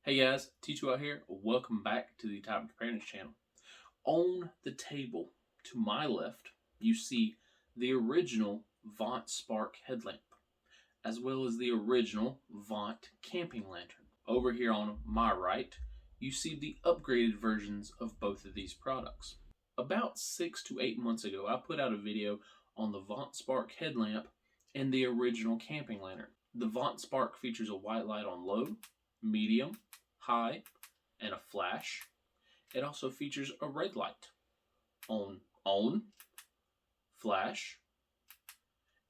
Hey guys, T2 out here. Welcome back to the Topic Preparedness channel. On the table to my left, you see the original Vont Spark headlamp, as well as the original Vont camping lantern. Over here on my right, you see the upgraded versions of both of these products. About 6 to 8 months ago, I put out a video on the Vont Spark headlamp and the original camping lantern. The Vont Spark features a white light on low, medium, high, and a flash. It also features a red light on, flash,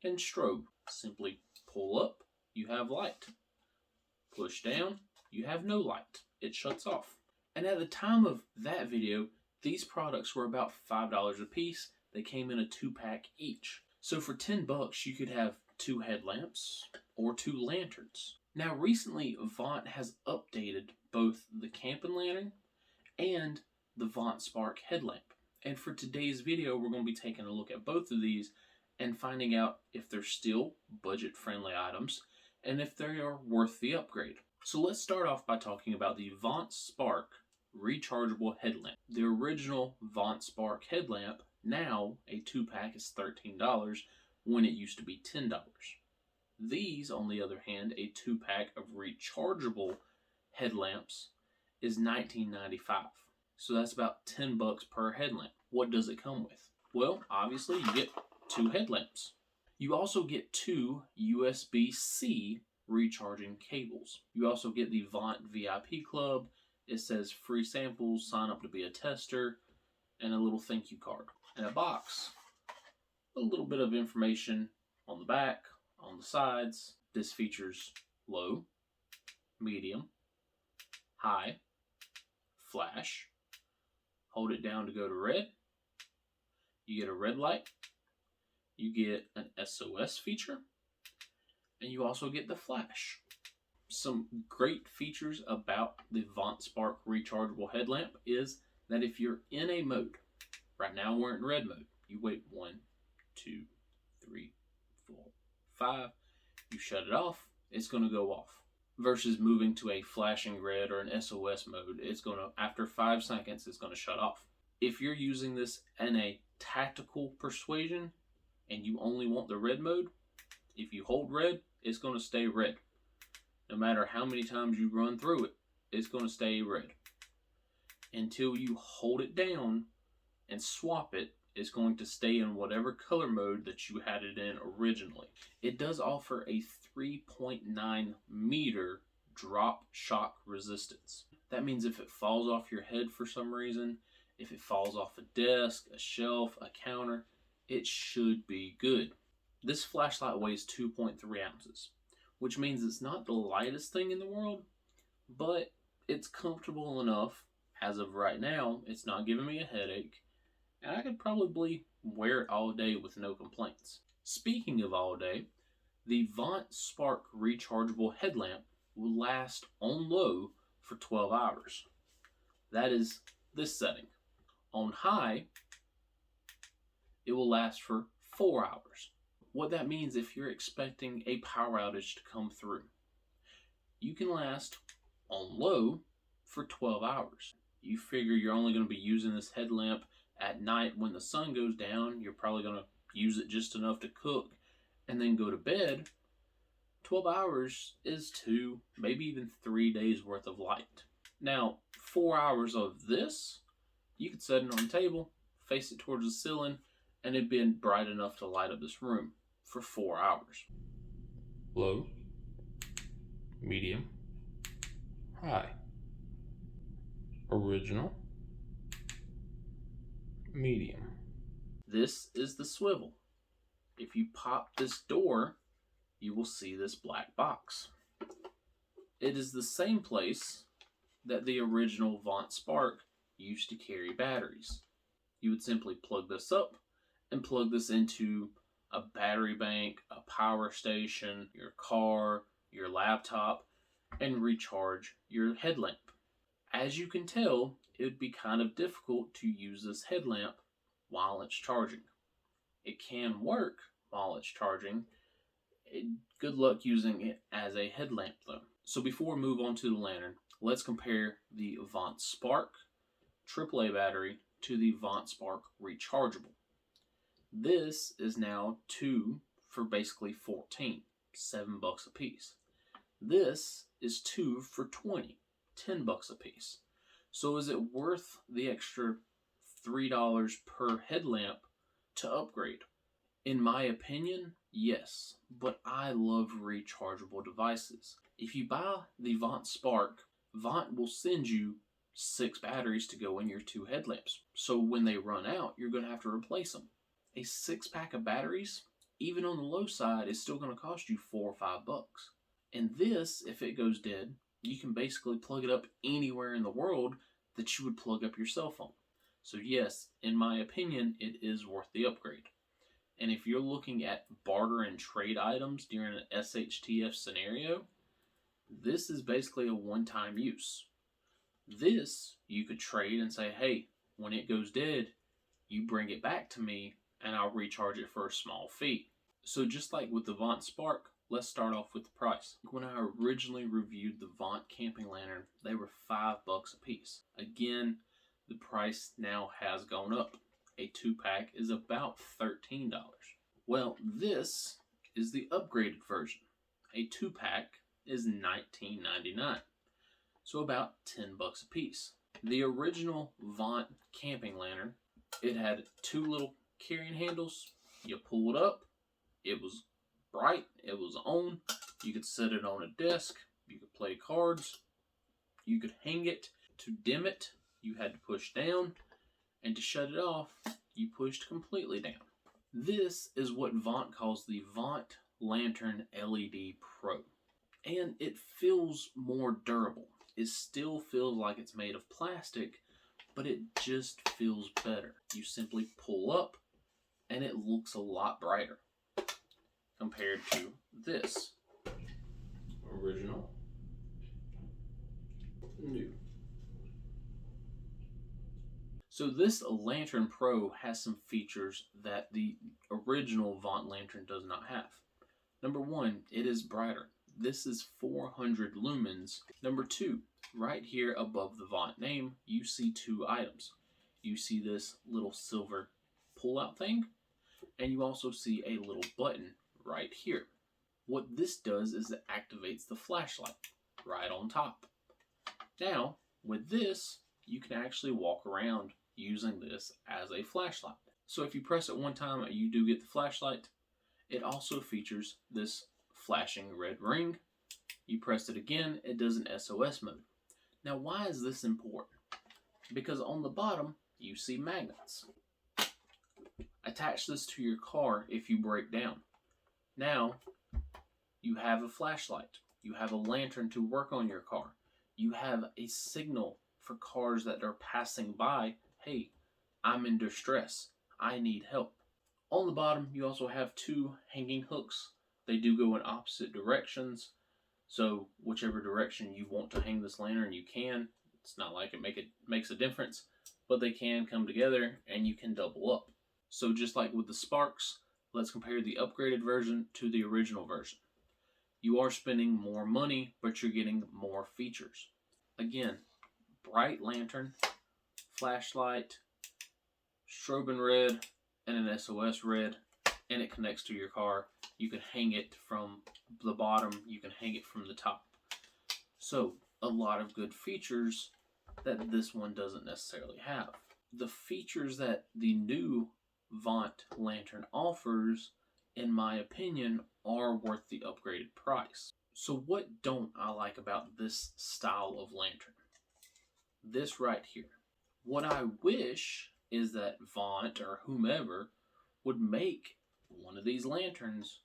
and strobe. Simply pull up, you have light. Push down, you have no light. It shuts off. And at the time of that video, these products were about $5 a piece. They came in a 2-pack each. So for $10, you could have 2 headlamps or 2 lanterns. Now recently, Vont has updated both the camping lantern and the Vont Spark headlamp. And for today's video, we're going to be taking a look at both of these and finding out if they're still budget-friendly items and if they are worth the upgrade. So let's start off by talking about the Vont Spark Rechargeable Headlamp. The original Vont Spark headlamp, now a 2-pack, is $13 when it used to be $10. These, on the other hand, a 2-pack of rechargeable headlamps is $19.95. So that's about $10 per headlamp. What does it come with? Well, obviously you get 2 headlamps. You also get 2 USB-C recharging cables. You also get the Vont VIP Club. It says free samples, sign up to be a tester, and a little thank you card. And a box, a little bit of information on the back, on the sides. This features low, medium, high, flash. Hold it down to go to red. You get a red light. You get an SOS feature. And you also get the flash. Some great features about the Vont Spark rechargeable headlamp is that if you're in a mode, right now we're in red mode, you wait 1, 2, 3, 4, 5, you shut it off, it's going to go off. Versus moving to a flashing red or an SOS mode, it's going to, after 5 seconds, it's going to shut off. If you're using this in a tactical persuasion and you only want the red mode, if you hold red, it's going to stay red. No matter how many times you run through it, it's going to stay red. Until you hold it down and swap it, it's going to stay in whatever color mode that you had it in originally. It does offer a 3.9 meter drop shock resistance. That means if it falls off your head for some reason, if it falls off a desk, a shelf, a counter, it should be good. This flashlight weighs 2.3 ounces, which means it's not the lightest thing in the world, but it's comfortable enough. As of right now, it's not giving me a headache, and I could probably wear it all day with no complaints. Speaking of all day, the Vont Spark rechargeable headlamp will last on low for 12 hours. That is this setting. On high, it will last for 4 hours. What that means, if you're expecting a power outage to come through, you can last on low for 12 hours. You figure you're only going to be using this headlamp at night when the sun goes down. You're probably going to use it just enough to cook and then go to bed. 12 hours is 2, maybe even 3 days worth of light. Now, 4 hours of this, you could set it on the table, face it towards the ceiling, and it'd be bright enough to light up this room for 4 hours. Low, medium, high, original, medium. This is the swivel. If you pop this door, you will see this black box. It is the same place that the original Vont Spark used to carry batteries. You would simply plug this up and plug this into a battery bank, a power station, your car, your laptop, and recharge your headlamp. As you can tell, it would be kind of difficult to use this headlamp while it's charging. It can work while it's charging. Good luck using it as a headlamp though. So before we move on to the lantern, let's compare the Vont Spark AAA battery to the Vont Spark Rechargeable. This is now 2 for basically 14, $7 a piece. This is 2 for 20, $10 a piece. So is it worth the extra $3 per headlamp to upgrade? In my opinion, yes, but I love rechargeable devices. If you buy the Vont Spark, Vont will send you 6 batteries to go in your 2 headlamps. So when they run out, you're going to have to replace them. A 6-pack of batteries, even on the low side, is still going to cost you $4 or $5. And this, if it goes dead, you can basically plug it up anywhere in the world that you would plug up your cell phone. So yes, in my opinion, it is worth the upgrade. And if you're looking at barter and trade items during an SHTF scenario, this is basically a one-time use. This, you could trade and say, hey, when it goes dead, you bring it back to me and I'll recharge it for a small fee. So just like with the Vont Spark, let's start off with the price. When I originally reviewed the Vont camping lantern, they were $5 a piece. Again, the price now has gone up. A 2-pack is about $13. Well, this is the upgraded version. A 2-pack is $19.99, so about $10 a piece. The original Vont camping lantern, it had 2 little carrying handles. You pull it up, it was bright, it was on. You could set it on a desk, you could play cards, you could hang it. To dim it, you had to push down, and to shut it off, you pushed completely down. This is what Vont calls the Vont Lantern LED Pro. And it feels more durable. It still feels like it's made of plastic, but it just feels better. You simply pull up, and it looks a lot brighter compared to this. Original, new. So this Lantern Pro has some features that the original Vont lantern does not have. Number 1, it is brighter. This is 400 lumens. Number 2, right here above the Vont name, you see 2 items. You see this little silver pull-out thing, and you also see a little button right here. What this does is it activates the flashlight right on top. Now, with this, you can actually walk around using this as a flashlight. So if you press it one time, you do get the flashlight. It also features this flashing red ring. You press it again, it does an SOS mode. Now, why is this important? Because on the bottom, you see magnets. Attach this to your car if you break down. Now, you have a flashlight. You have a lantern to work on your car. You have a signal for cars that are passing by. Hey, I'm in distress. I need help. On the bottom, you also have 2 hanging hooks. They do go in opposite directions. So whichever direction you want to hang this lantern, you can. It's not like it makes a difference, but they can come together and you can double up. So just like with the Sparks, let's compare the upgraded version to the original version. You are spending more money, but you're getting more features. Again, bright lantern, flashlight, strobing red, and an SOS red, and it connects to your car. You can hang it from the bottom, you can hang it from the top. So, a lot of good features that this one doesn't necessarily have. The features that the new Vont lantern offers, in my opinion, are worth the upgraded price. So what don't I like about this style of lantern? This right here. What I wish is that Vont or whomever would make one of these lanterns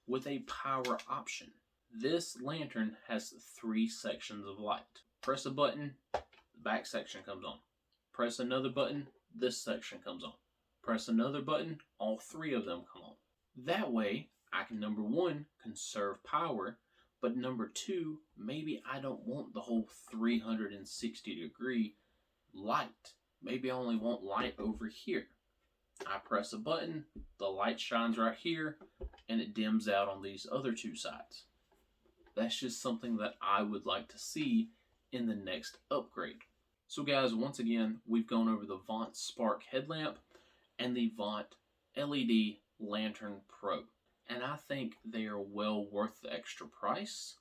with a power option. This lantern has 3 sections of light. Press a button, the back section comes on. Press another button, this section comes on. Press another button, all 3 of them come on. That way, I can, number 1, conserve power, but number 2, maybe I don't want the whole 360-degree light. Maybe I only want light over here. I press a button, the light shines right here, and it dims out on these other 2 sides. That's just something that I would like to see in the next upgrade. So guys, once again, we've gone over the Vont Spark headlamp and the Vont LED Lantern Pro. And I think they are well worth the extra price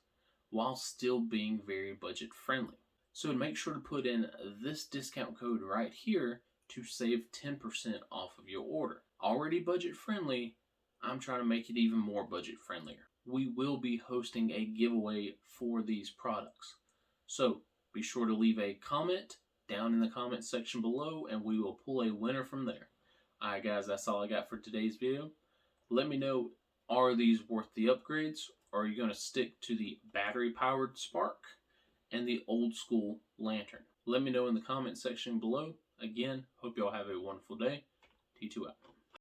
while still being very budget friendly. So make sure to put in this discount code right here to save 10% off of your order. Already budget friendly, I'm trying to make it even more budget friendlier. We will be hosting a giveaway for these products. So be sure to leave a comment down in the comment section below and we will pull a winner from there. Alright guys, that's all I got for today's video. Let me know, are these worth the upgrades, or are you going to stick to the battery powered Spark and the old school lantern? Let me know in the comment section below. Again, hope y'all have a wonderful day. T2 out.